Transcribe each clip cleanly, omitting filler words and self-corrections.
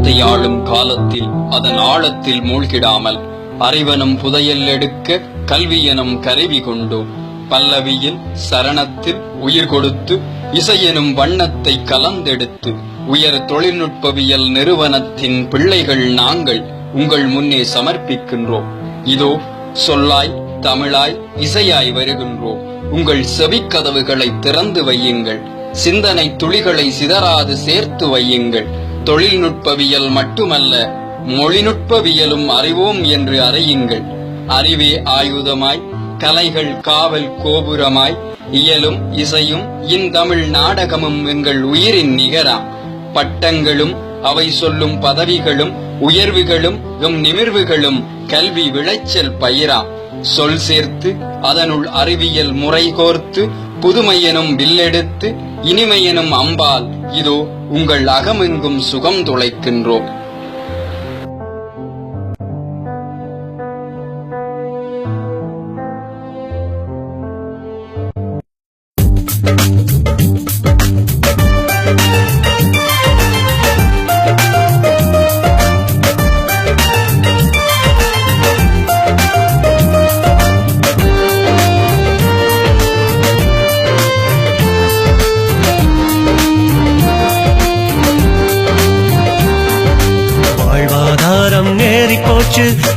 உலகத்தை ஆளும் காலத்தில் அதன் ஆழத்தில் மூழ்கிடாமல் அறிவனும் புதையல் எடுக்க கல்வியனும் கருவி கொண்டோம். பல்லவியில் சரணத்தில் உயிர் கொடுத்து இசையெனும் வண்ணத்தை கலந்தெடுத்து உயர் தொழில்நுட்பவியல் நிறுவனத்தின் பிள்ளைகள் நாங்கள் உங்கள் முன்னே சமர்ப்பிக்கின்றோம். இதோ சொல்லாய் தமிழாய் இசையாய் வருகின்றோம். உங்கள் செவிக்கதவுகளை திறந்து வையுங்கள். சிந்தனை துளிகளை சிதறாது சேர்த்து வையுங்கள். தொழில்நுட்பவியல் மட்டுமல்ல, மொழிநுட்பவியலும் அறிவோம் என்று அறியுங்கள். அறிவே ஆயுதமாய், கலைகள் காவல் கோபுரமாய், இயலும் இசையும் இந்தமிழ் நாடகமும் எங்கள் உயிரின் நிகராம். பட்டங்களும் அவை சொல்லும் பதவிகளும் உயர்வுகளும் எம் நிமிர்வுகளும் கல்வி விளைச்சல் பயிராம். சொல் சேர்த்து அதனுள் அறிவியல் முறை கோர்த்து புதுமையெனும் வில்லெடுத்து இனிமையெனும் அம்பால் இதோ உங்கள் அகமெங்கும் சுகம் துளைக்கின்றோம்.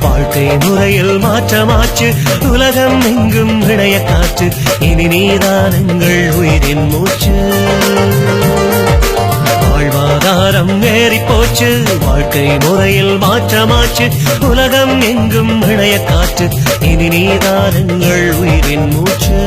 வாழ்க்கை முறையில் மாற்றமாச்சு, உலகம் எங்கும் இணைய காற்று, இனி நீதான் எங்கள் உயிரின் மூச்சு. வாழ்வாதாரம் ஏறி போச்சு, வாழ்க்கை முறையில் மாற்றமாச்சு, உலகம் எங்கும் இணைய காற்று, இனி நீதான் எங்கள் உயிரின் மூச்சு.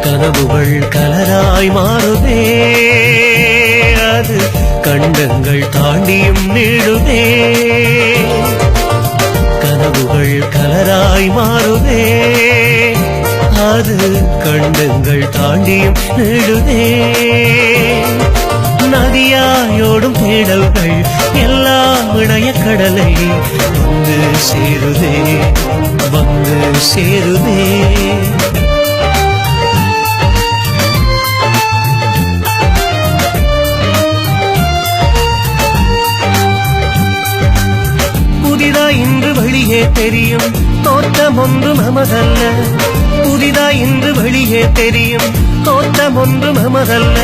கனவுகள் கலராய் மாறுதே, அது கண்டங்கள் தாண்டியும் நீடுதே. கனவுகள் கலராய் மாறுதே, அது கண்டங்கள் தாண்டியும் நீடுதே. நதியாயோடும் தேடல்கள் எல்லாம் இணைய கடலை வந்து சேருதே, வந்து சேருதே. இன்று வெளியே தெரியும் தோற்றம் ஒன்று நமதல்ல, புதிதா இன்று வெளியே தெரியும் தோற்றம் ஒன்று நமதல்ல.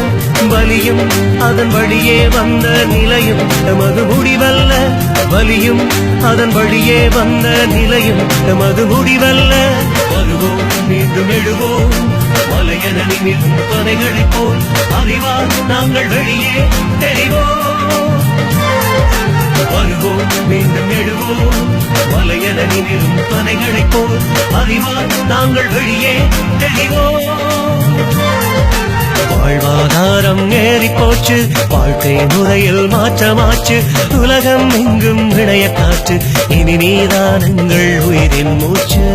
வலியும் அதன் வழியே வந்த நிலையும் நமது முடிவல்ல, வலியும் அதன் வழியே வந்த நிலையும் நமது முடிவல்ல. வருவோம் மீண்டும் எழுவோம், மலையென நிமிர்ந்த பனைகளைப் போல் அறிவால் நாங்கள் வெளியே தெரிவோம். வருவோம் மீண்டும் எழுவோம், மலையென நிமிரும் பனைகளைப் போல் அறிவால் நாங்கள் வெளியே தெளிவோம். வாழ்வாதாரம் ஏறி போச்சு, வாழ்க்கை முறையில் மாற்றமாச்சு, உலகம் எங்கும் இணைய காற்று, இனி நீதான் எங்கள் உயிரின் மூச்சு.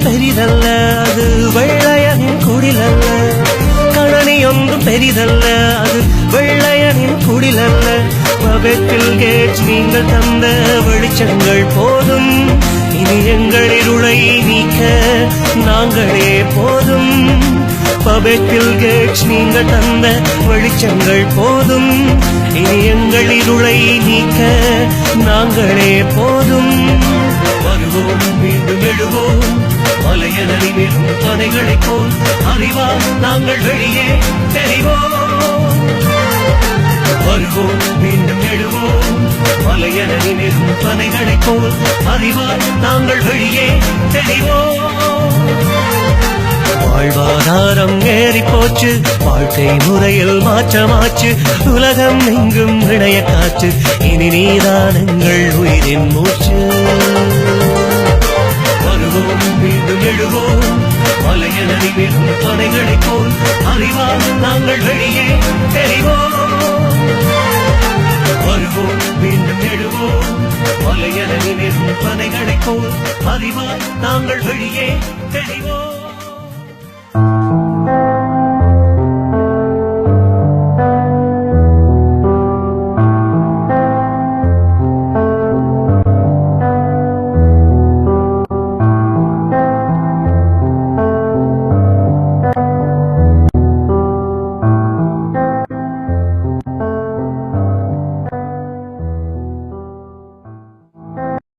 பெரிதல்ல அது வெள்ளையனின் குடிலல்ல, கணனி ஒன்றும் பெரிதல்ல அது வெள்ளையனின் குடிலல்ல. பபெத்தில் கேட் நீங்கள் தந்த வெளிச்சங்கள் போதும், இனி எங்கள் இருளை நீக்க நாங்களே போதும். பபெத்தில் கேட் நீங்கள் தந்த வெளிச்சங்கள் போதும், இனி எங்கள் இருளை நீக்க நாங்களே போதும். வருவோம் மீண்டும் எழுவோம், மலையென நிமிரும் பனைகளைப் போல் அறிவால் நாங்கள் வெளியே தெரிவோம். வருவோம் மீண்டும் எழுவோம், மலையென நிமிரும் பனைகளைப் போல் அறிவால் நாங்கள் வெளியே தெரிவோம். வாழ்வாதாரம் ஏறி போச்சு, வாழ்க்கை முறையில் மாற்றமாச்சு, உலகம் எங்கும் இணைய காற்று, இனி நீதான் எங்கள் உயிரின் மூச்சு. வருவோம் மீண்டும் எழுவோம், மலையென நிமிரும் பனைகளைப் போல் அறிவால் நாங்கள் வெளியே தெரிவோம். வருவோம் மீண்டும் எழுவோம் மலையனவின் பனைகளைப் போல் அறிவால் நாங்கள் வெளியே தெளிவோம்.